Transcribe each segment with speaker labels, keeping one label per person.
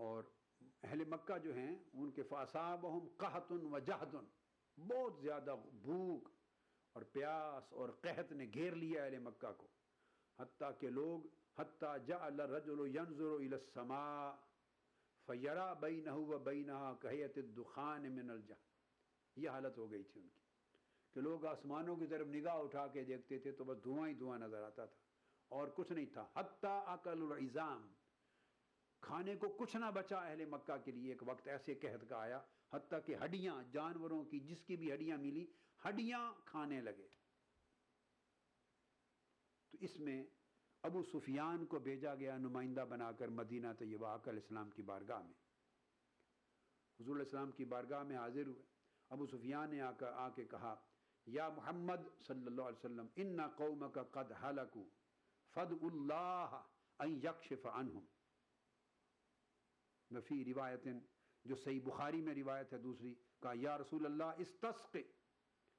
Speaker 1: और अहले मक्का जो हैं उनके फ़ासाबहुम क़हतुन व जहदुन, बहुत ज़्यादा भूख और प्यास और कहत ने घेर लिया अहले मक्का को, हत्ता के लोग हत्ता जअल रजुलु यंजुरु इलस समा फयरा बैनहु व बैनहा कहयतिद दुखान मिनल जहद। यह हालत हो गई थी उनकी कि लोग आसमानों की तरफ निगाह उठा के देखते थे तो बस धुआं ही धुआं नजर आता था और कुछ नहीं था। हत्ता अकलुल इज़ाम, खाने को कुछ ना बचा अहले मक्का के लिए। एक वक्त ऐसे कहत का आया हत्ता कि हड्डियां, जानवरों की जिसकी भी हड्डियां मिली हड्डियां खाने लगे। तो इसमें अबू सुफियान को भेजा गया नुमाइंदा बनाकर मदीना तैयबा आका अलैहिस्सलाम की बारगाह में। हुज़ूर अलैहिस्सलाम की बारगाह में हाजिर हुए। अबू सुफियान ने आके कहा, या मोहम्मद सल्लल्लाहु अलैहि वसल्लम, इन्ना कौमक क़द हलकू फदउल्लाह अन यक्शिफ अन्हुम। वफ़ी रिवायतिन, जो सही बुखारी में रिवायत है दूसरी, कहा या रसूल अल्लाह इस्तस्क़ि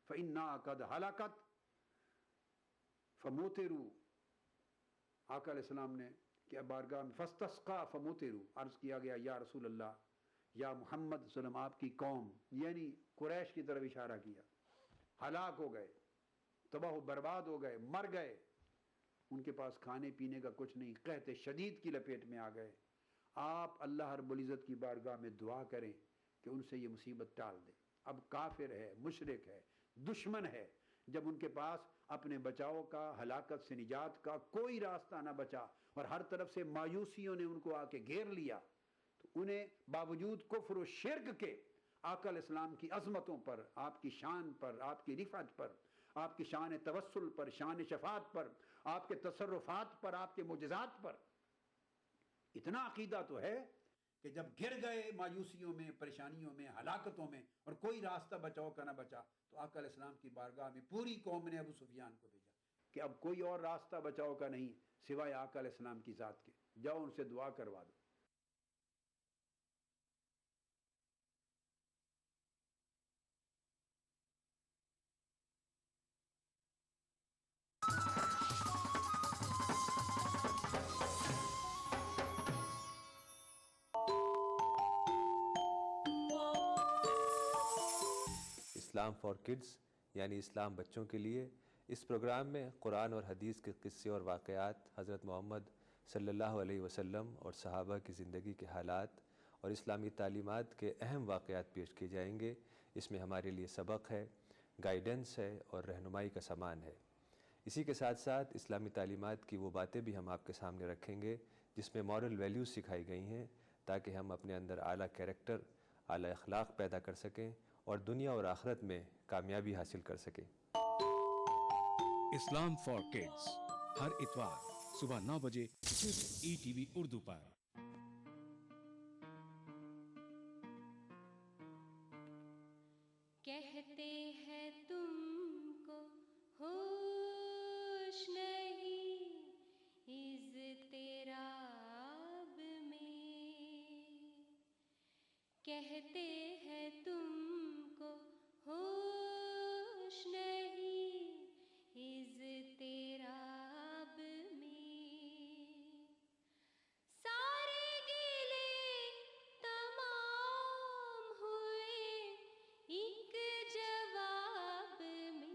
Speaker 1: फ़इन्ना क़द हलकत फ़मुतिरू। आका अलैहिस्सलाम ने क्या बारगाह में फ़स्तस्क़ा फ़मुतिरू, अर्ज़ किया गया या रसूल अल्लाह, या मोहम्मद सल्लम आपकी कौम यानी कुरैश की तरफ इशारा किया, हलाक हो गए, तबाह बर्बाद हो गए, मर गए, उनके पास खाने पीने का कुछ नहीं, कहते शदीद की लपेट में आ गए। आप अल्लाह रब्बुल इज़्ज़त की बारगाह में दुआ करें कि उनसे ये मुसीबत टाल दे। अब काफिर है, मुशरिक है, दुश्मन है, जब उनके पास अपने बचाव का, हलाकत से निजात का कोई रास्ता ना बचा और हर तरफ से मायूसियों ने उनको आके घेर लिया, तो उन्हें बावजूद कुफ्र और शिर्क के आका अलैहिस्सलाम की अज़मतों पर, आपकी शान पर, आपकी रिफ़त पर, आपकी शान तवस्सुल पर, शान शफ़ात पर, आपके तसर्रुफ़ात पर, आपके मुजज़ात पर इतना अकीदा तो है कि जब गिर गए मायूसियों में, परेशानियों में, हलाकतों में और कोई रास्ता बचाव का ना बचा, तो आका अलैहिस्सलाम की बारगाह में पूरी कौम ने अबू सुफियान को भेजा कि अब कोई और रास्ता बचाव का नहीं सिवाय आका अलैहिस्सलाम की ज़ात के, जाओ उनसे दुआ करवा दो।
Speaker 2: इस्लाम फॉर किड्स यानी इस्लाम बच्चों के लिए, इस प्रोग्राम में कुरान और हदीस के क़िस्से और वाक़यात, हज़रत मोहम्मद सल्लल्लाहु अलैहि वसल्लम और सहाबा की ज़िंदगी के हालात और इस्लामी तालीमात के अहम वाक़यात पेश किए जाएंगे। इसमें हमारे लिए सबक है, गाइडेंस है और रहनुमाई का सामान है। इसी के साथ साथ इस्लामी तालीमात की वो बातें भी हम आपके सामने रखेंगे जिसमें मॉरल वैल्यूज़ सिखाई गई हैं, ताकि हम अपने अंदर आला कैरेक्टर, आला अखलाक पैदा कर सकें और दुनिया और आखिरत में कामयाबी हासिल कर सकें।
Speaker 3: इस्लाम फॉर किड्स हर इतवार सुबह 9 बजे सिर्फ ईटीवी उर्दू पर।
Speaker 4: कहते हैं तुमको होश नहीं इज़्तिराब में, कहते हैं तुमको होश नहीं इज़्तिराब में, सारे गिले तमाम हुए एक जवाब में।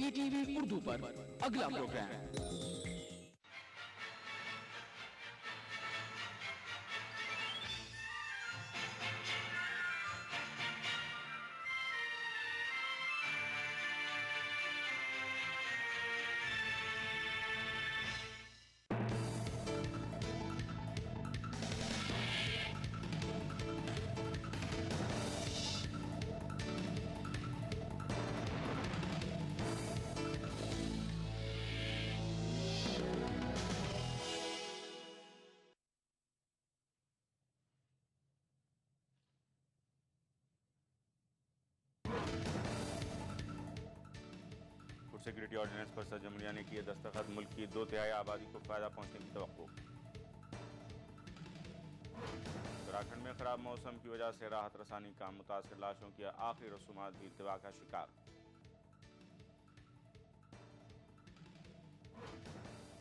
Speaker 3: ईटीवी उर्दू पर अगला प्रोग्राम
Speaker 5: फूड सिक्योरिटी ऑर्डिनेंस पर सदर जमहूरिया ने किए दस्तखत, मुल्क की 2/3 आबादी को फायदा पहुंचने की तवक्को। उत्तराखंड में खराब मौसम की वजह से राहत रसानी काम मुतासर लाशों की आखिरी रसूमात भी इल्तिवा का शिकार।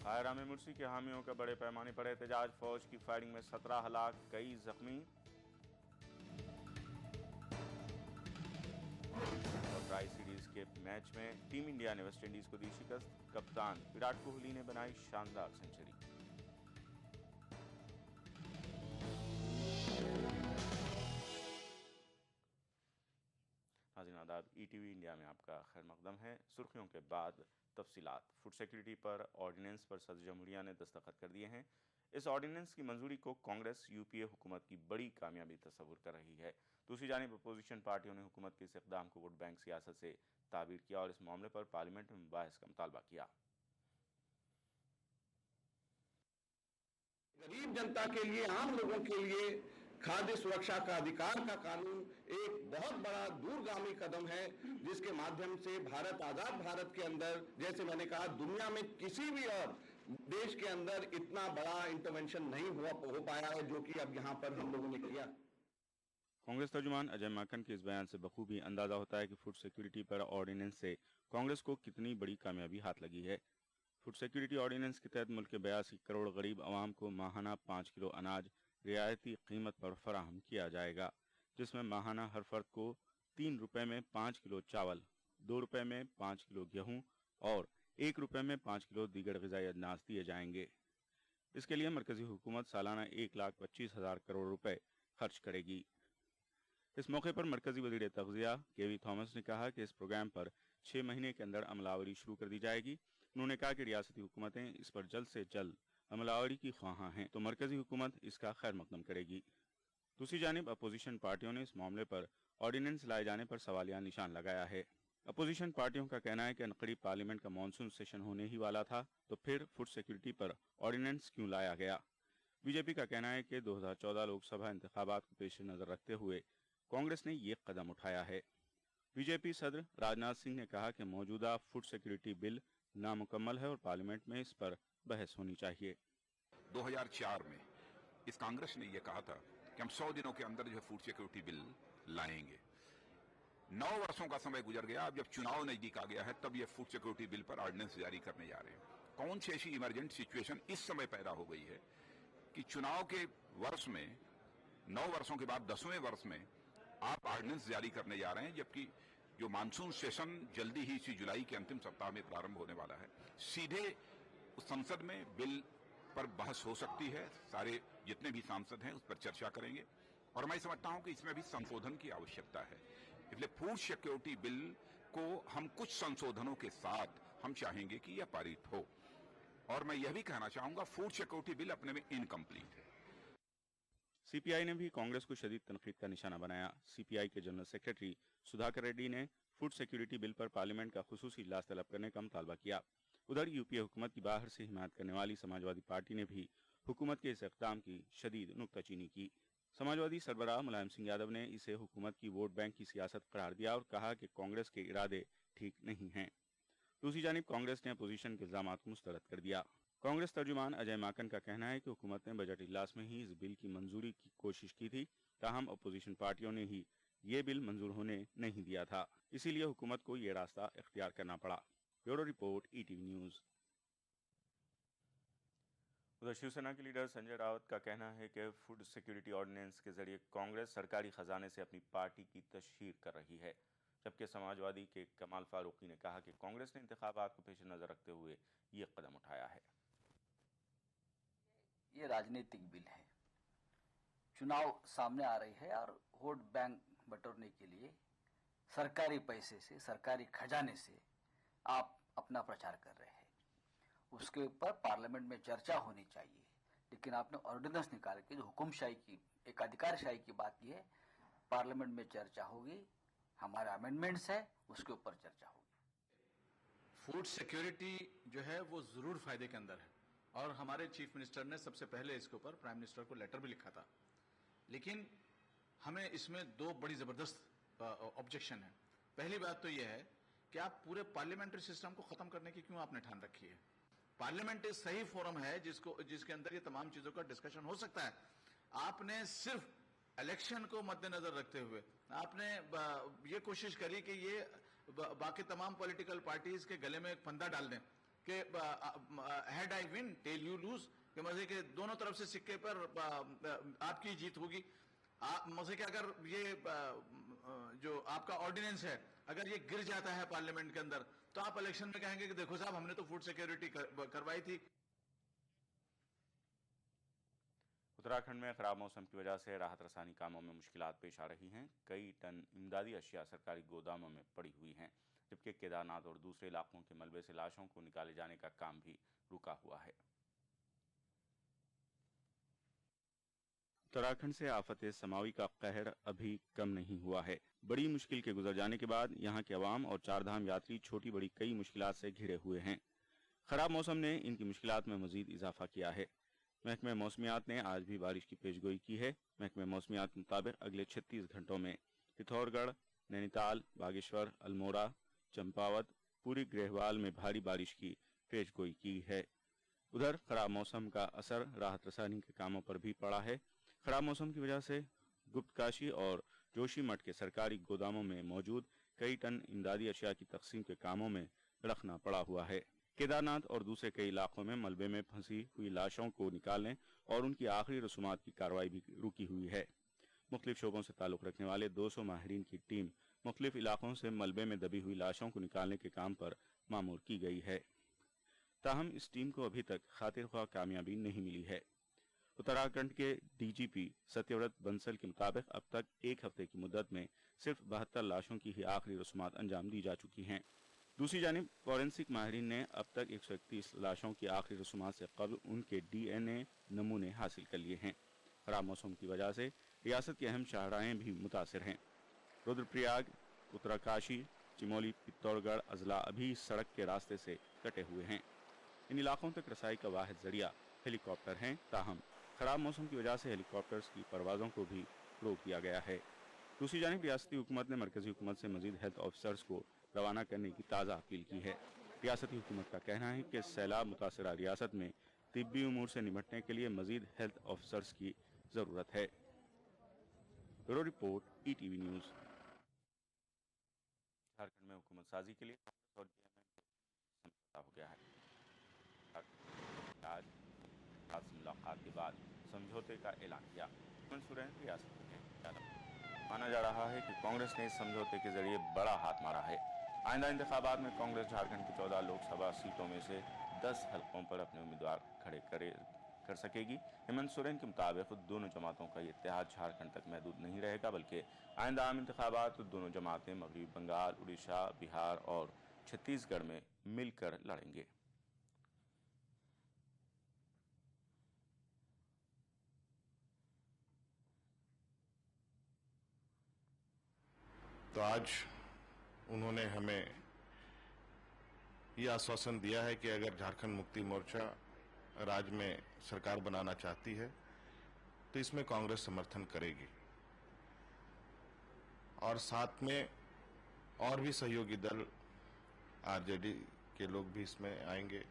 Speaker 5: कायरा में मुर्सी के हामियों का बड़े पैमाने पर एहतजाज, फौज की फायरिंग में 17 हलाक, कई जख्मी। और ट्राई सीरीज के मैच में टीम इंडिया ने वेस्ट इंडीज को दी शिकस्त, कप्तान विराट कोहली ने बनाई शानदार सेंचुरी। नाज़रीन आदाब, ईटीवी इंडिया में आपका खैर मकदम है। सुर्खियों के बाद तफसीलात। फूड सिक्योरिटी पर ऑर्डिनेंस पर सदर जमहूरिया ने दस्तखत कर दिए हैं। इस ऑर्डिनेंस की मंजूरी को कांग्रेस यूपीए हुकूमत की बड़ी कामयाबी तस्वुर कर रही है। दूसरी जानिब अपोजिशन पार्टियों ने हुकूमत के इस इक़दाम को वोट बैंक सियासत से ताबीर किया और इस मामले पर पार्लियामेंट में बहस का मुतालबा किया।
Speaker 6: गरीब जनता के लिए, आम लोगों के लिए खाद्य सुरक्षा का अधिकार का कानून एक बहुत बड़ा दूरगामी कदम है, जिसके माध्यम से भारत, आजाद भारत के अंदर, जैसे मैंने कहा, दुनिया में किसी भी और देश के अंदर इतना बड़ा इंटरवेंशन नहीं हो पाया है जो कि अब यहाँ पर हम लोगों ने किया।
Speaker 5: कांग्रेस तर्जुमान अजय माकन के इस बयान से बखूबी अंदाजा होता है कि फूड सिक्योरिटी पर ऑर्डिनेंस से कांग्रेस को कितनी बड़ी कामयाबी हाथ लगी है। फूड सिक्योरिटी ऑर्डिनेंस के तहत मुल्क के 82 करोड़ गरीब आवाम को माहाना 5 किलो अनाज रियायती कीमत पर फराहम किया जाएगा, जिसमें माहाना हर फर्द को 3 रुपए में 5 किलो चावल, 2 रुपए में 5 किलो गेहूं और 1 रुपए में 5 किलो दीगर ग़िज़ाई अजनास दिए जाएंगे। इसके लिए मरकजी हुकूमत सालाना 1,25,000 करोड़ रुपए खर्च करेगी। इस मौके पर मरकजी वज़ीर तग़ज़िया केवी थॉमस ने कहा कि इस प्रोग्राम पर 6 महीने के अंदर अमलावरी शुरू कर दी जाएगी। उन्होंने कहा कि रियासती हुकूमतें इस पर जल्द से जल्द अमलावरी की ख्वाहां हैं तो मरकजी हुकूमत इसका खैर मकदम करेगी। दूसरी जानिब अपोजिशन पार्टियों ने इस मामले पर ऑर्डिनेंस लाए जाने पर सवालिया निशान लगाया है। अपोजिशन पार्टियों का कहना है कि अनकरीब पार्लियामेंट का मानसून सेशन होने ही वाला था, तो फिर फूड सिक्योरिटी पर ऑर्डिनेंस क्यों लाया गया। बीजेपी का कहना है कि 2014 लोकसभा इंतखाबात को पेश नजर रखते हुए कांग्रेस ने ये कदम उठाया है। बीजेपी सदर राजनाथ सिंह ने कहा कि मौजूदा फूड सिक्योरिटी बिल नामुकम्मल है और पार्लियामेंट में इस पर बहस होनी चाहिए।
Speaker 7: 2004 में इस कांग्रेस ने यह कहा था कि हम 100 दिनों के अंदर जो है फूड सिक्योरिटी बिल लाएंगे। 9 वर्षों का समय गुजर गया। अब जब चुनाव नजदीक आ गया है तब ये फूड सिक्योरिटी बिल पर ऑर्डिनेंस जारी करने जा रहे हैं। कौन सी ऐसी इमरजेंट सिचुएशन इस समय पैदा हो गई है कि चुनाव के वर्ष में 9 वर्षों के बाद 10वें वर्ष में आप ऑर्डिनेंस जारी करने जा रहे हैं, जबकि जो मानसून सेशन जल्दी ही इसी जुलाई के अंतिम सप्ताह में प्रारंभ होने वाला है। सीधे संसद में बिल पर बहस हो सकती है, सारे जितने भी सांसद हैं उस पर चर्चा करेंगे और मैं समझता हूं कि इसमें भी संशोधन की आवश्यकता है। इसलिए फूड सिक्योरिटी बिल को हम कुछ संशोधनों के साथ हम चाहेंगे कि यह पारित हो। और मैं यह भी कहना चाहूंगा, फूड सिक्योरिटी बिल अपने में इनकम्प्लीट है।
Speaker 5: सीपीआई ने भी कांग्रेस को शदीद तनकीद का निशाना बनाया। सीपीआई के जनरल सेक्रेटरी सुधाकर रेड्डी ने फूड सिक्योरिटी बिल पर पार्लियामेंट का खुसूसी इजलास तलब करने का मुतालबा किया। उधर यूपीए हुकूमत की बाहर से हिमायत करने वाली समाजवादी पार्टी ने भी हुकूमत के इस इक़दाम की शदीद नुक्ताचीनी की। समाजवादी सरबराह मुलायम सिंह यादव ने इसे हुकूमत की वोट बैंक की सियासत करार दिया और कहा कि कांग्रेस के इरादे ठीक नहीं हैं। दूसरी जानिब कांग्रेस ने अपोजिशन के इल्जाम को मुस्तरद कर दिया। कांग्रेस तर्जुमान अजय माकन का कहना है कि हुकूमत ने बजट इजलास में ही इस बिल की मंजूरी की कोशिश की थी, ताहम अपोजिशन पार्टियों ने ही ये बिल मंजूर होने नहीं दिया था, इसीलिए हुकूमत को ये रास्ता इख्तियार करना पड़ा। Bureau report, ETV news. उधर शिवसेना के लीडर संजय राउत का कहना है कि फूड सिक्योरिटी ऑर्डिनेंस के जरिए कांग्रेस सरकारी खजाने से अपनी पार्टी की तशहीर कर रही है, जबकि समाजवादी के कमाल फारूकी ने कहा कि कांग्रेस ने इंतखाबात को पेश नज़र रखते हुए ये कदम उठाया है।
Speaker 8: ये राजनीतिक बिल है, चुनाव सामने आ रही है और वोट बैंक बटोरने के लिए सरकारी पैसे से, सरकारी खजाने से आप अपना प्रचार कर रहे हैं। उसके ऊपर पार्लियामेंट में चर्चा होनी चाहिए, लेकिन आपने ऑर्डिनेंस निकाल के जो हुकुमशाही की, एक अधिकारशाही की बात की है, पार्लियामेंट में चर्चा होगी, हमारे अमेंडमेंट्स है उसके ऊपर चर्चा होगी।
Speaker 9: फूड सिक्योरिटी जो है वो जरूर फायदे के अंदर है और हमारे चीफ मिनिस्टर ने सबसे पहले इसके ऊपर प्राइम मिनिस्टर को लेटर भी लिखा था, लेकिन हमें इसमें 2 बड़ी जबरदस्त ऑब्जेक्शन है। पहली बात तो यह है कि आप पूरे पार्लियामेंट्री सिस्टम को खत्म करने की क्यों आपने ठान रखी है? पार्लियामेंट एक सही फोरम है जिसके अंदर ये तमाम चीजों का डिस्कशन हो सकता है। आपने सिर्फ इलेक्शन को मद्देनजर रखते हुए आपने ये कोशिश करी कि ये बाकी तमाम पॉलिटिकल पार्टीज के गले में एक फंदा डाल दें कि head I win tail you lose, कि मजे के दोनों तरफ से सिक्के पर आपकी जीत होगी। मजे के अगर ये जो आपका ऑर्डिनेंस है अगर ये गिर जाता है पार्लियामेंट के अंदर तो आप इलेक्शन में कहेंगे कि देखो साहब हमने तो फूड सिक्योरिटी करवाई थी।
Speaker 5: उत्तराखंड में खराब मौसम की वजह से राहत रसानी कामों में मुश्किलात पेश आ रही हैं। कई टन इमदादी अशिया सरकारी गोदामों में पड़ी हुई हैं, जबकि केदारनाथ और दूसरे इलाकों के मलबे से लाशों को निकाले जाने का काम भी रुका हुआ है। उत्तराखंड से आफत समावी का कहर अभी कम नहीं हुआ है। बड़ी मुश्किल के गुजर जाने के बाद यहाँ के अवाम और चारधाम यात्री छोटी बड़ी कई मुश्किलात से घिरे हुए हैं। खराब मौसम ने इनकी मुश्किलात में मजीद इजाफा किया है। महकमे मौसमियात ने आज भी बारिश की पेशगोई की है। महकमे मौसमियात के मुताबिक अगले 36 घंटों में पिथौरगढ़, नैनीताल, बागेश्वर, अल्मोड़ा, चंपावत, पूरी गढ़वाल में भारी बारिश की पेशगोई की है। उधर खराब मौसम का असर राहत रसानी के कामों पर भी पड़ा है। खराब मौसम की वजह से गुप्तकाशी और जोशीमठ के सरकारी गोदामों में मौजूद कई टन इमदादी अशिया की तकसीम के कामों में रखना पड़ा हुआ है। केदारनाथ और दूसरे कई इलाकों में मलबे में फंसी हुई लाशों को निकालने और उनकी आखिरी रसूमात की कार्रवाई भी रुकी हुई है। मुख्तलिफ शोबों से ताल्लुक़ रखने वाले 200 माहिरीन की टीम मुख्तलिफ इलाकों से मलबे में दबी हुई लाशों को निकालने के काम पर मामूर की गई है। ताहम इस टीम को अभी तक खातिर ख्वाह कामयाबी नहीं मिली है। उत्तराखंड के डीजीपी सत्यव्रत बंसल के मुताबिक अब तक एक हफ्ते की मुद्दत में सिर्फ 72 लाशों की ही आखिरी रसूमात अंजाम दी जा चुकी हैं। दूसरी जानिब फॉरेंसिक माहिरीन ने अब तक 131 लाशों की आखिरी रसूमात से कबल उनके डीएनए नमूने हासिल कर लिए हैं। खराब मौसम की वजह से रियासत की अहम शाहराहें भी मुतासिर हैं। रुद्रप्रयाग, उत्तरकाशी, चिमोली, पित्तौरगढ़ अजला अभी सड़क के रास्ते से कटे हुए हैं। इन इलाकों तक रसाई का वाहिद जरिया हेलीकॉप्टर हैं। ताहम खराब मौसम की वजह से हेलीकॉप्टर्स की परवाज़ों को भी रोक दिया गया है। दूसरी जानिब रियासती हुकूमत ने मरकजी हुकूमत से मजीद हेल्थ ऑफिसर्स को रवाना करने की ताज़ा अपील की है। रियासती हुकूमत का कहना है कि सैलाब मुतासरा रियासत में तिब्बी उमूर से निपटने के लिए मजीद हेल्थ ऑफिसर्स की ज़रूरत है। Bureau report, ETV news. Jharkhand में हुकूमत साजी के लिए कांग्रेस और जेएमएम समझौता हो गया है। आज से मुलाकात के बाद समझौते का ऐलान किया। हेमंत सोरेन रियासत में माना जा रहा है कि कांग्रेस ने इस समझौते के जरिए बड़ा हाथ मारा है। आइंदा इंतखाबात में कांग्रेस झारखंड की 14 लोकसभा सीटों में से 10 हलकों पर अपने उम्मीदवार खड़े कर सकेगी। हेमंत सोरेन के मुताबिक दोनों जमातों का ये इत्तेहाद झारखंड तक महदूद नहीं रहेगा, बल्कि आइंदा आम इंतखाबात दोनों जमातें मगरबी बंगाल, उड़ीसा, बिहार और छत्तीसगढ़ में मिलकर लड़ेंगे।
Speaker 10: तो आज उन्होंने हमें यह आश्वासन दिया है कि अगर झारखंड मुक्ति मोर्चा राज्य में सरकार बनाना चाहती है तो इसमें कांग्रेस समर्थन करेगी और साथ में और भी सहयोगी दल आरजेडी के लोग भी इसमें आएंगे,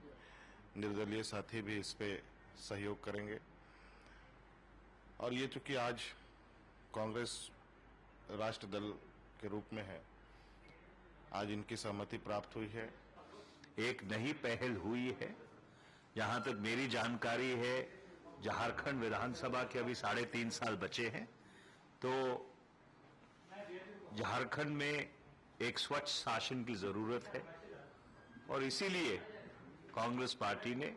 Speaker 10: निर्दलीय साथी भी इस पे सहयोग करेंगे। और ये चूंकि आज कांग्रेस राष्ट्र दल के रूप में है, आज इनकी सहमति प्राप्त हुई है।
Speaker 11: एक नई पहल हुई है। जहां तक मेरी जानकारी है, झारखंड विधानसभा के अभी 3.5 साल बचे हैं, तो झारखंड में एक स्वच्छ शासन की जरूरत है और इसीलिए कांग्रेस पार्टी ने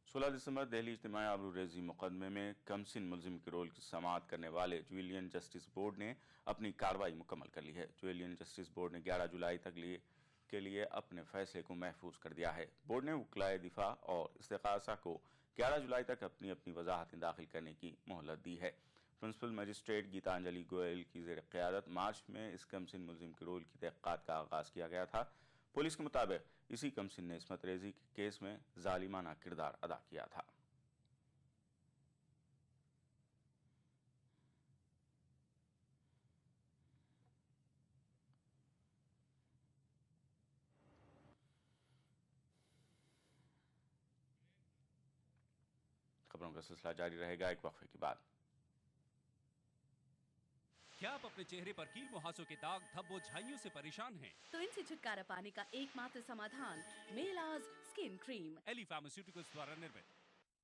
Speaker 5: 16 दिसंबर दिल्ली इज्तिमाई आबरूरेजी मुकदमे में कमसिन मुलजिम के रोल की समाअत करने वाले जुवेलियन जस्टिस बोर्ड ने अपनी कार्रवाई मुकम्मल कर ली है। जुवेलियन जस्टिस बोर्ड ने 11 जुलाई तक के लिए अपने फैसले को महफूज कर दिया है। बोर्ड ने वकलाए दिफा और इस्तिगासा को 11 जुलाई तक अपनी अपनी वजाहतें दाखिल करने की मोहलत दी है। प्रिंसिपल मजिस्ट्रेट गीतांजलि गोयल की ज़ेर क़यादत मार्च में इस कमसिन मुलजिम के रोल की तहक़ीक़ात का आगाज़ किया गया था। पुलिस के मुताबिक इसी कमसिन ने इस्मत रेजी के केस में जालिमाना किरदार अदा किया था। खबरों का सिलसिला जारी रहेगा एक वक्फे के बाद।
Speaker 3: क्या आप अपने चेहरे पर कील मुहासों के दाग धब्बों झाइयों से परेशान हैं?
Speaker 12: तो इनसे छुटकारा पाने का एकमात्र समाधान मेलाज स्किन क्रीम,
Speaker 3: एली फार्मास्यूटिकल्स द्वारा निर्मित।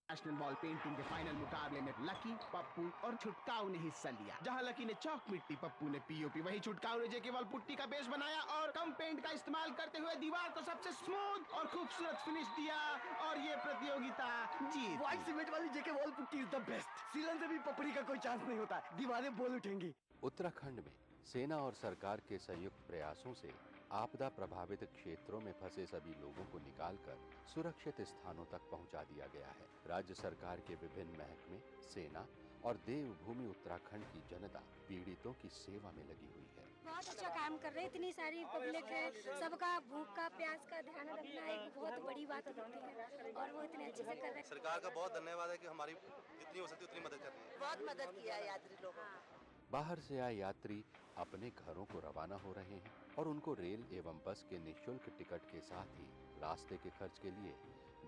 Speaker 13: नेशनल बॉल पेंटिंग के फाइनल मुकाबले में लकी, पप्पू और छुटकाऊ ने हिस्सा लिया। जहां लकी ने चौक मिट्टी, पप्पू ने पीओपी, वहीं छुटकाऊ ने जेके वॉल पुट्टी का बेस बनाया और कम पेंट का इस्तेमाल करते हुए दीवार को सबसे स्मूथ और खूबसूरत फिनिश दिया और ये प्रतियोगिता जीत।
Speaker 14: व्हाइट सीमेंट वाली JK wall putty is the best. सीलन से भी पपड़ी का कोई चांस नहीं होता, दीवारें बोल उठेंगी।
Speaker 15: उत्तराखंड में सेना और सरकार के संयुक्त प्रयासों से आपदा प्रभावित क्षेत्रों में फंसे सभी लोगों को निकालकर सुरक्षित स्थानों तक पहुंचा दिया गया है। राज्य सरकार के विभिन्न महकमे, सेना और देवभूमि उत्तराखंड की जनता पीड़ितों की सेवा में लगी हुई है।
Speaker 16: बहुत अच्छा काम कर रहे हैं, इतनी सारी पब्लिक है, सबका भूख का प्यास का ध्यान रखना एक बहुत बड़ी बात होती है और वो इतने अच्छे से कर रहे हैं।
Speaker 17: सरकार का बहुत धन्यवाद है कि हमारी जितनी हो सकती है उतनी मदद कर रही है।
Speaker 18: बहुत मदद किया यात्री लोगों को।
Speaker 15: बाहर से आए यात्री अपने घरों को रवाना हो रहे हैं और उनको रेल एवं बस के निःशुल्क टिकट के साथ ही रास्ते के खर्च के लिए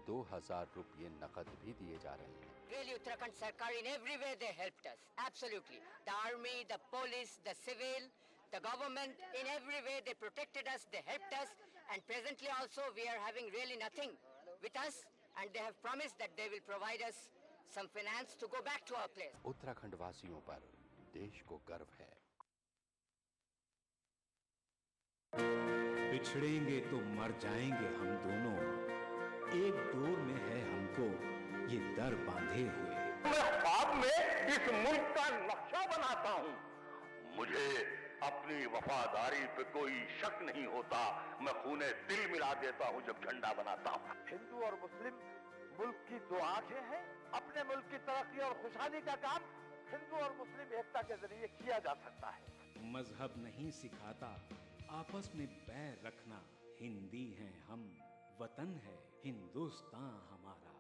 Speaker 15: 2000 रुपये नकद भी दिए जा रहे हैं।
Speaker 18: Really, Uttarakhand Sarkar in every way they helped us. Absolutely. The army, the police, the civil, the government, in every way they protected us, they helped us, and presently also we are having really nothing with us, and they have promised that they will provide us some finance to go back to our place.
Speaker 15: Uttarakhand वासियों पर देश को गर्व है।
Speaker 3: बिछड़ेंगे तो मर जाएंगे हम दोनों, एक डोर में है हमको ये दर बांधे हुए।
Speaker 19: मैं ख्वाब में इस मुल्क का नक्शा बनाता हूँ, मुझे अपनी वफादारी पे कोई शक नहीं होता। मैं खूने दिल मिला देता हूँ जब झंडा बनाता हूँ।
Speaker 14: हिंदू और मुस्लिम मुल्क की दो आंखें हैं। अपने मुल्क की तरक्की और खुशहाली का काम हिंदू और मुस्लिम एकता के जरिए किया जा सकता है।
Speaker 3: मजहब नहीं सिखाता आपस में बैर रखना, हिंदी हैं हम, वतन है हिंदुस्तान हमारा।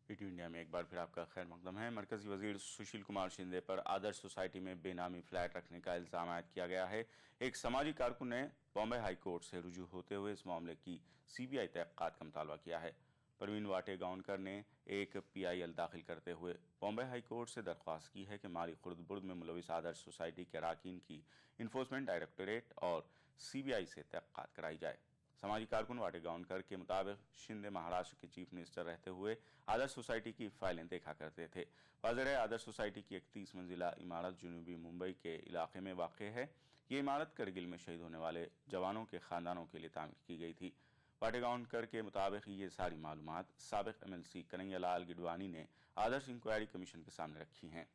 Speaker 5: ईटी इंडिया में एक बार फिर आपका खैर मकदम है। मरकजी वजीर सुशील कुमार शिंदे पर आदर्श सोसाइटी में बेनामी फ्लैट रखने का इल्जाम आयद किया गया है। एक समाजी कारकुन ने बॉम्बे हाई कोर्ट से रुजू होते हुए इस मामले की सीबीआई तहकीकात का मुतालबा किया है। परवीन वाटेगांवकर ने एक पीआईएल दाखिल करते हुए बॉम्बे हाई कोर्ट से दरख्वास्त की है कि माली खुर्द-बुर्द में मुलविस आदर्श सोसाइटी के अरकान की इन्फोर्समेंट डायरेक्टोरेट और सीबीआई से तहकीकात कराई जाए। समाजी कारकुन वाटेगांवकर के मुताबिक शिंदे महाराष्ट्र के चीफ मिनिस्टर रहते हुए आदर्श सोसाइटी की फाइलें देखा करते थे। वाज़ेह है आदर्श सोसाइटी की 31 मंजिला इमारत जुनूबी मुंबई के इलाके में वाक़ है। ये इमारत करगिल में शहीद होने वाले जवानों के ख़ानदानों के लिए तामीर की गई थी। वाटेगांवकर के मुताबिक ये सारी मालूमात साबिक एमएलसी कन्हैयालाल गिडवानी ने आदर्श इंक्वायरी कमीशन के सामने रखी हैं।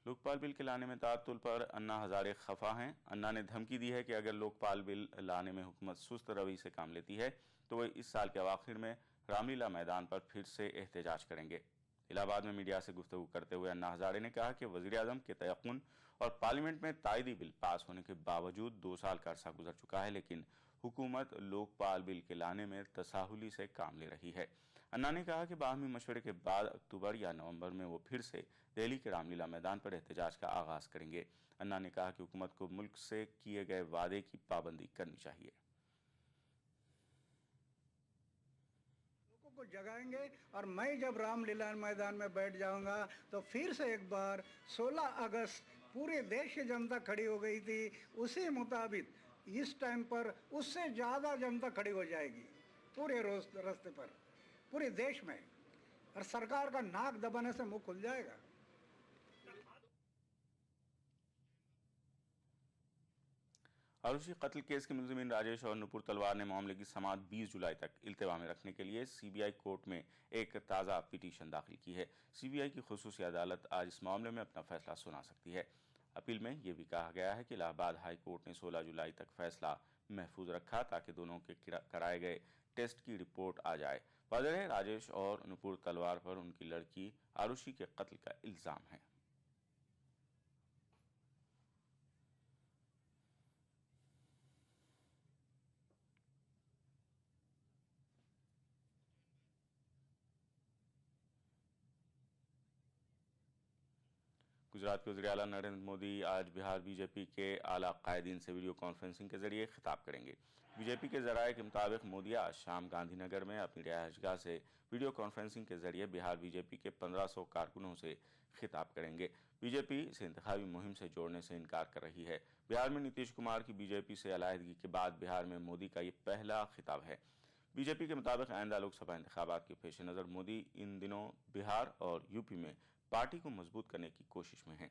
Speaker 5: लोकपाल बिल के लाने में ताअत्तुल पर अन्ना हजारे खफा हैं। अन्ना ने धमकी दी है कि अगर लोकपाल बिल लाने में हुकूमत सुस्त रवैये से काम लेती है तो वे इस साल के अवाखिर में रामलीला मैदान पर फिर से एहतजाज करेंगे। इलाहाबाद में मीडिया से गुफ्तगू करते हुए अन्ना हजारे ने कहा कि वज़ीर आज़म के तयक़्क़ुन और पार्लियामेंट में तायदी बिल पास होने के बावजूद 2 साल का अरसा गुजर चुका है, लेकिन हुकूमत लोकपाल बिल के लाने में तसाहुली से काम ले रही है। अन्ना ने कहा कि बाहमी मशवरे के बाद अक्टूबर या नवंबर में वो फिर से दिल्ली के रामलीला मैदान पर एहतजाज का आगाज करेंगे। अन्ना ने कहा कि हुकूमत को मुल्क से किए गए वादे की पाबंदी करनी चाहिए।
Speaker 20: लोगों को जगाएंगे और मैं जब रामलीला मैदान में बैठ जाऊंगा तो फिर से एक बार 16 अगस्त पूरे देश की जनता खड़ी हो गई थी, उसी मुताबिक इस टाइम पर उससे ज़्यादा जनता खड़ी हो जाएगी पूरे रास्ते पर, पूरे देश में, और सरकार का नाक दबाने से मुंह खुल जाएगा।
Speaker 5: आरुषि कत्ल केस के मुलजिमीन राजेश और नुपुर तलवार ने मामले की समाअत 20 जुलाई तक इल्तिवा में रखने के लिए सीबीआई कोर्ट में एक ताज़ा पिटीशन दाखिल की है। सीबीआई की खुसूसी अदालत आज इस मामले में अपना फैसला सुना सकती है। अपील में यह भी कहा गया है कि इलाहाबाद हाई कोर्ट ने 16 जुलाई तक फैसला महफूज रखा ताकि दोनों के कराए गए टेस्ट की रिपोर्ट आ जाए। वाज़ेह है राजेश और नुपुर तलवार पर उनकी लड़की आरुषि के कत्ल का इल्ज़ाम है। गुजरात के वज़ीर आला नरेंद्र मोदी आज बिहार बीजेपी के आला कायदीन से वीडियो कॉन्फ्रेंसिंग के जरिए खिताब करेंगे। बीजेपी के ज़राए के मुताबिक मोदी आज शाम गांधीनगर में अपनी रिहायशगाह से वीडियो कॉन्फ्रेंसिंग के जरिए बिहार बीजेपी के 1500 कारकुनों से खिताब करेंगे। बीजेपी इसे इंतखाबी मुहिम से जोड़ने से इनकार कर रही है। बिहार में नीतीश कुमार की बीजेपी से अलहदगी के बाद बिहार में मोदी का ये पहला खिताब है। बीजेपी के मुताबिक आइंदा लोकसभा इंतखाबात के पेश नज़र मोदी इन दिनों बिहार और यूपी में पार्टी को मजबूत करने की कोशिश में हैं।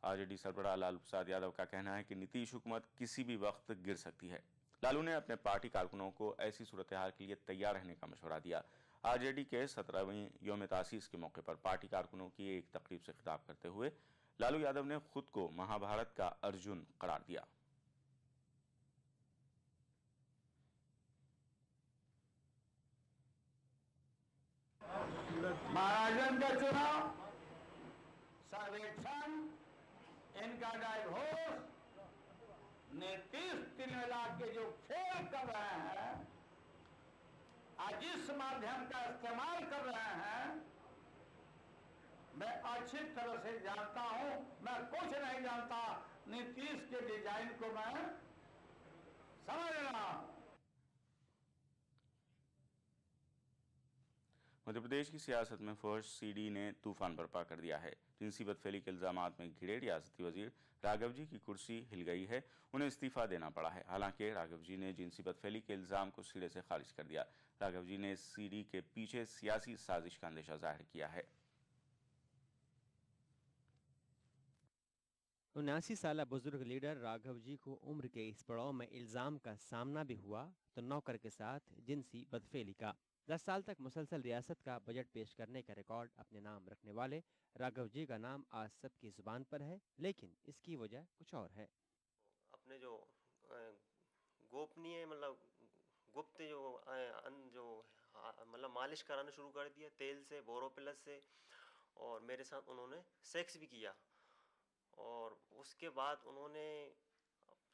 Speaker 5: आरजेडी सरबराह लालू प्रसाद यादव का कहना है कि नीतीश हुकूमत किसी भी वक्त गिर सकती है। लालू ने अपने पार्टी कारकुनों को ऐसी सूरत हाल के लिए तैयार रहने का मशवरा दिया। आरजेडी के 17वीं यौम तासीस के मौके पर पार्टी कारकुनों की एक तकरीब से खिताब करते हुए लालू यादव ने खुद को महाभारत का अर्जुन करार दिया।
Speaker 14: महाराजन का चुनाव, सर्वेक्षण, इनका डाइवोर्स, नीतीश तिलमिला के जो फेल कर रहे हैं, आज इस माध्यम का इस्तेमाल कर रहे हैं, मैं अच्छी तरह से जानता हूं। मैं कुछ नहीं जानता, नीतीश के डिजाइन को मैं समझ रहा हूं।
Speaker 5: मध्य प्रदेश की सियासत में फौज सीडी ने तूफान बर्पा कर दिया है। जिनसी बदफेली के इल्जामात में घिरे रियासती वजीर राघव जी की कुर्सी हिल गई है। उन्हें इस्तीफा देना पड़ा है। हालांकि राघव जी ने जिनसी बदफेली के इल्जाम को सिरे से खारिज कर दिया। राघव जी ने सीडी के पीछे सियासी साजिश का अंदेशा जाहिर किया है।
Speaker 21: 79 साला बुजुर्ग लीडर राघव जी को उम्र के इस पड़ाव में इल्जाम का सामना भी हुआ तो नौकर के साथ जिनसी बदफेली का। 10 साल तक मुसलसल रियासत का बजट पेश करने का रिकॉर्ड अपने नाम रखने वाले राघव जी का नाम आज सबकी जुबान पर है, लेकिन इसकी वजह कुछ और है।
Speaker 22: अपने जो गोपनीय मतलब गुप्त जो मतलब मालिश कराना शुरू कर दिया तेल से, बोरोप्लस से, और मेरे साथ उन्होंने सेक्स भी किया। और उसके बाद उन्होंने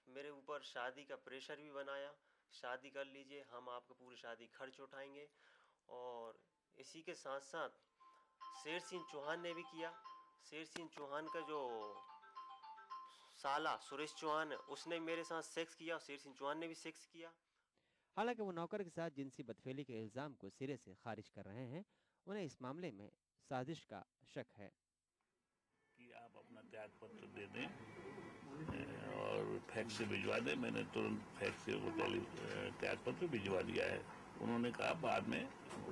Speaker 22: मेरे ऊपर शादी का प्रेशर भी बनाया, शादी कर लीजिए, हम आपका पूरी शादी खर्च उठाएंगे। और इसी के साथ साथ शेर सिंह चौहान ने भी किया। शेर सिंह चौहान का जो साला सुरेश चौहान है, उसने मेरे साथ सेक्स किया, शेर सिंह चौहान ने भी सेक्स किया।
Speaker 21: हालांकि वो नौकर के साथ जिनसी बदफेली के इल्जाम को सिरे से खारिज कर रहे हैं। उन्हें इस मामले में साजिश का शक है
Speaker 23: कि आप अपना त्याग पत्र दे दें और फैक्स से भिजवा दें। मैंने तुरंत फैक्स से वो त्याग पत्र भिजवा दिया है। उन्होंने कहा बाद में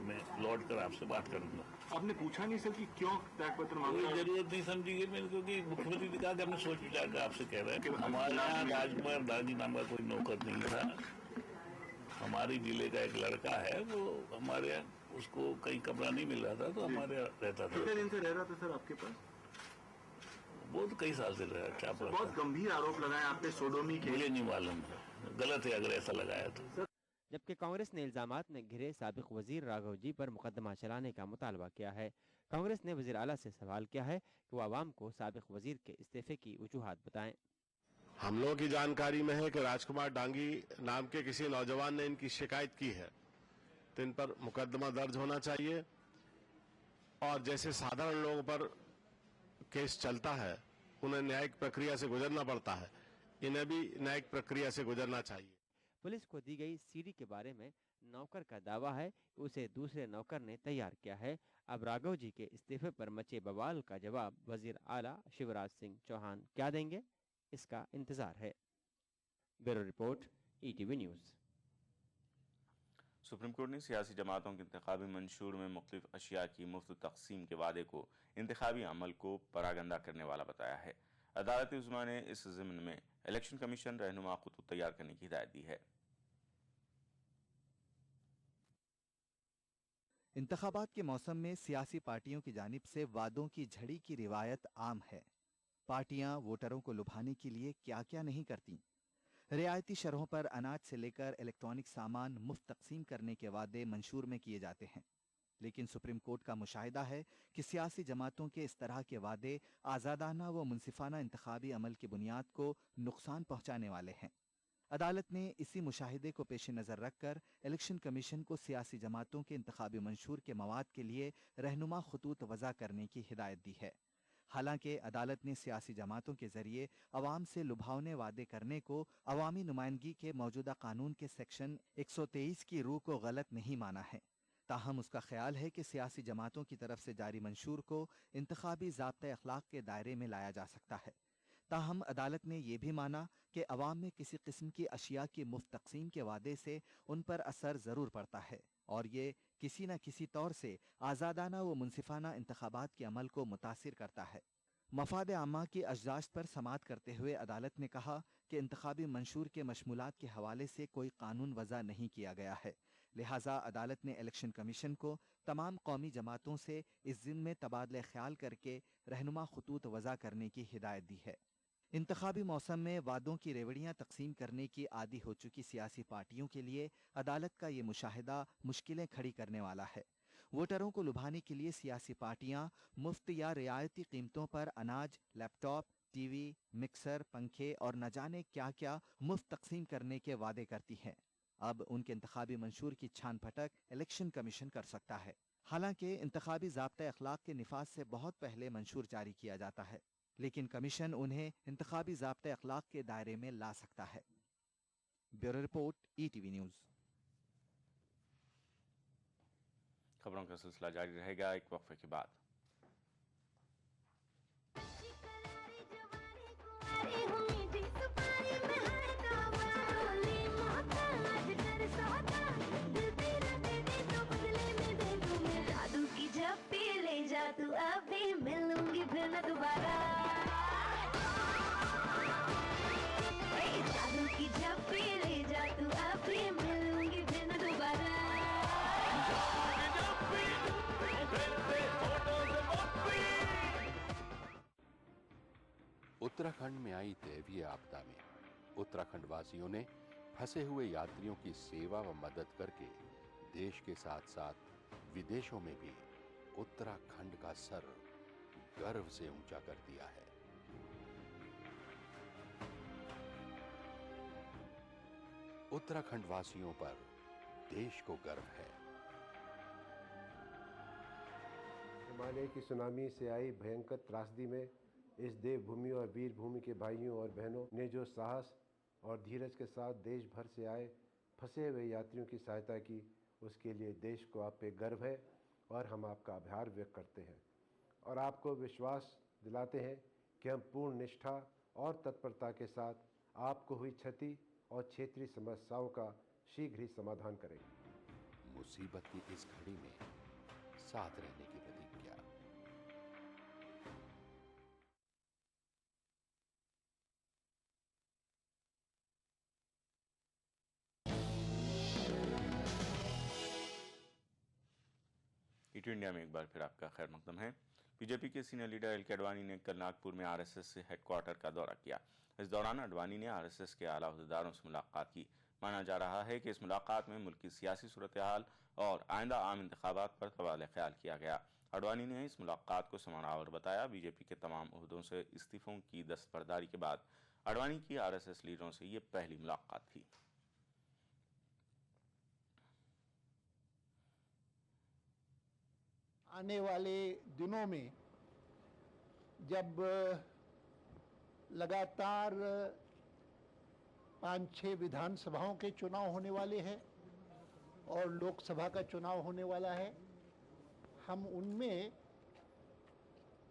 Speaker 23: मैं लौट कर आपसे बात करूंगा।
Speaker 24: आपने पूछा नहीं सर कि क्यों त्याग पत्र मांगा?
Speaker 23: कोई जरूरत नहीं समझिए मैंने, क्योंकि मुख्यमंत्री ने कहा कि हमने सोच विचार कर आपसे कह रहे हैं कि हमारे यहाँ राजकुमार दादी नाम का कोई नौकर नहीं था। हमारे जिले का एक लड़का है, वो हमारे यहाँ उसको कहीं कमरा नहीं मिल रहा था तो हमारे यहाँ रहता था।
Speaker 24: कितने दिन से रह रहा था सर आपके पास?
Speaker 23: वो तो कई साल से रहा। क्या
Speaker 24: बहुत गंभीर आरोप लगाए आपने सोडोमी के।
Speaker 23: मुझे नहीं मालूम, गलत है अगर ऐसा लगाया तो।
Speaker 21: जबकि कांग्रेस ने इल्जामात में घिरे साबिक वजीर राघव जी पर मुकदमा चलाने का मुतालबा किया है। कांग्रेस ने वजीर आला से सवाल किया है कि वो आवाम को साबिक वजीर के इस्तीफे की वजूहात बताएं।
Speaker 10: हम लोगों की जानकारी में है कि राजकुमार डांगी नाम के किसी नौजवान ने इनकी शिकायत की है, तो इन पर मुकदमा दर्ज होना चाहिए। और जैसे साधारण लोगों पर केस चलता है, उन्हें न्यायिक प्रक्रिया से गुजरना पड़ता है, इन्हें भी न्यायिक प्रक्रिया से गुजरना चाहिए।
Speaker 21: पुलिस को दी गई सीडी के बारे में नौकर का दावा है कि उसे दूसरे नौकर ने तैयार किया है। अब राघव जी के इस्तीफे पर मचे बवाल का जवाब वजीर आला शिवराज सिंह चौहान क्या देंगे, इसका इंतजार है। Bureau report, ETV news.
Speaker 5: Supreme court ने सियासी जमातों के इंतखाबी मंशूर में मुख्तलिफ अशिया की मुफ्त तकसीम के वादे को इंतखाबी अमल को परागंदा करने वाला बताया है। अदालत उज़्मा ने इस ज़िम्न में इलेक्शन कमीशन रहनुमा खुतूत तैयार करने की हिदायत दी है।
Speaker 25: इंतखाबात के मौसम में सियासी पार्टियों की जानिब से वादों की झड़ी की रिवायत आम है। पार्टियां वोटरों को लुभाने के लिए क्या क्या नहीं करती। रियायती शरहों पर अनाज से लेकर इलेक्ट्रॉनिक सामान मुफ्त तकसीम करने के वादे मंशूर में किए जाते हैं, लेकिन सुप्रीम कोर्ट का मुशाहिदा है कि सियासी जमातों के इस तरह के वादे आज़ादाना व मुनसिफाना इंतखाबी अमल की बुनियाद को नुकसान पहुंचाने वाले हैं। अदालत ने इसी मुशाहिदे को पेश नज़र रखकर इलेक्शन कमीशन को सियासी जमातों के इंतखाबी मंशूर के मवाद के लिए रहनुमा खतूत वज़ा करने की हिदायत दी है। हालांकि अदालत ने सियासी जमातों के जरिए अवाम से लुभावने वादे करने को अवामी नुमाइंदगी के मौजूदा कानून के सेक्शन 123 की रूह को गलत नहीं माना है। ताहम उसका ख्याल है कि सियासी जमातों की तरफ से जारी मंशूर को इंतखाबी ज़ाब्ते अखलाक के दायरे में लाया जा सकता है। ताहम अदालत ने यह भी माना कि अवाम में किसी किस्म की अशिया की मुफ्त तकसीम के वादे से उन पर असर ज़रूर पड़ता है और ये किसी न किसी तौर से आज़ादाना व मुनसिफाना इंतखाबात के अमल को मुतासिर करता है। मफाद आमा की अजदाश्त पर समात करते हुए अदालत ने कहा कि इंतखाबी मंशूर के मशमूलात के हवाले से कोई कानून वज़ा नहीं किया गया है, लिहाजा अदालत ने इलेक्शन कमीशन को तमाम कौमी जमातों से इस ज़िम्मे में तबादले ख्याल करके रहनुमा खतूत वज़ा करने की हिदायत दी है। इंतखाबी मौसम में वादों की रेवड़ियां तकसीम करने की आदी हो चुकी सियासी पार्टियों के लिए अदालत का ये मुशाहिदा मुश्किलें खड़ी करने वाला है। वोटरों को लुभाने के लिए सियासी पार्टियां मुफ्त या रियायती कीमतों पर अनाज, लैपटॉप, टीवी, मिक्सर, पंखे और न जाने क्या क्या मुफ्त तकसीम करने के वादे करती हैं। अब उनके इंतखाबी मंशूर की छान फटक इलेक्शन कमीशन कर सकता है। हालांकि इंतखाबी ज़ाब्ते अखलाक के निफाज से बहुत पहले मंशूर जारी किया जाता है, लेकिन कमीशन उन्हें इंतखाबी ज़ाब्ते अखलाक के दायरे में ला सकता है। Bureau report, ETV news.
Speaker 5: खबरों का सिलसिला जारी रहेगा एक वक्फे के बाद।
Speaker 1: तू अभी मिलूंगी फिर मैं दोबारा, जादू की झप्पी ले जा तू अभी मिलूंगी फिर मैं दोबारा।
Speaker 15: उत्तराखंड में आई दैवीय आपदा में उत्तराखंड वासियों ने फंसे हुए यात्रियों की सेवा व मदद करके देश के साथ साथ विदेशों में भी उत्तराखंड का सर गर्व से ऊंचा कर दिया है। उत्तराखंड वासियों पर देश को गर्व है।
Speaker 2: हिमालय की सुनामी से आई भयंकर त्रासदी में इस देवभूमि और वीर भूमि के भाइयों और बहनों ने जो साहस और धीरज के साथ देश भर से आए फंसे हुए यात्रियों की सहायता की, उसके लिए देश को आप पे गर्व है और हम आपका आभार व्यक्त करते हैं और आपको विश्वास दिलाते हैं कि हम पूर्ण निष्ठा और तत्परता के साथ आपको हुई क्षति और क्षेत्रीय समस्याओं का शीघ्र ही समाधान करेंगे।
Speaker 15: मुसीबत की इस घड़ी में साथ रहने की प्रतिज्ञा।
Speaker 5: ईटी इंडिया में एक बार फिर आपका खैर मकदम है। बीजेपी के सीनियर लीडर एल.के. अडवाणी ने कल नागपुर में आरएसएस हेडक्वार्टर का दौरा किया। इस दौरान अडवाणी ने आरएसएस के आला अहदेदारों से मुलाकात की। माना जा रहा है कि इस मुलाकात में मुल्क की सियासी सूरत हाल और आइंदा आम इंतखाबात पर तबादला ख्याल किया गया। अडवाणी ने इस मुलाकात को समानावर बताया। बीजेपी के तमाम ओहदों से इस्तीफों की दस्तबरदारी के बाद अडवाणी की आरएसएस लीडरों से ये पहली मुलाकात थी।
Speaker 4: आने वाले दिनों में जब लगातार 5-6 विधानसभाओं के चुनाव होने वाले हैं और लोकसभा का चुनाव होने वाला है, हम उनमें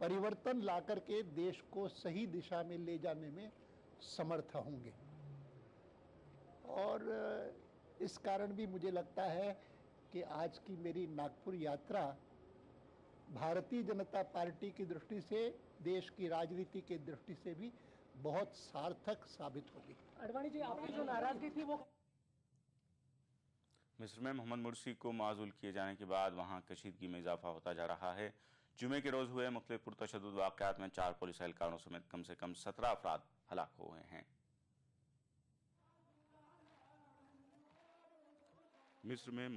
Speaker 4: परिवर्तन लाकर के देश को सही दिशा में ले जाने में समर्थ होंगे। और इस कारण भी मुझे लगता है कि आज की मेरी नागपुर यात्रा भारतीय जनता पार्टी की दृष्टि से, देश की राजनीति की दृष्टि से भी बहुत सार्थक साबित होगी।
Speaker 6: अडवाणी जी, आपकी जो नाराजगी थी वो
Speaker 5: मिस्र में मोहम्मद मुर्सी को माजूल किए जाने के बाद वहां कशीदगी में इजाफा होता जा रहा है। जुमे के रोज हुए मुख्तलिफ पुरतशद्दुद वाक़यात में 4 पुलिस एहलकारों समेत कम से कम 17 अफराद हलाक हुए हैं। मिस्र में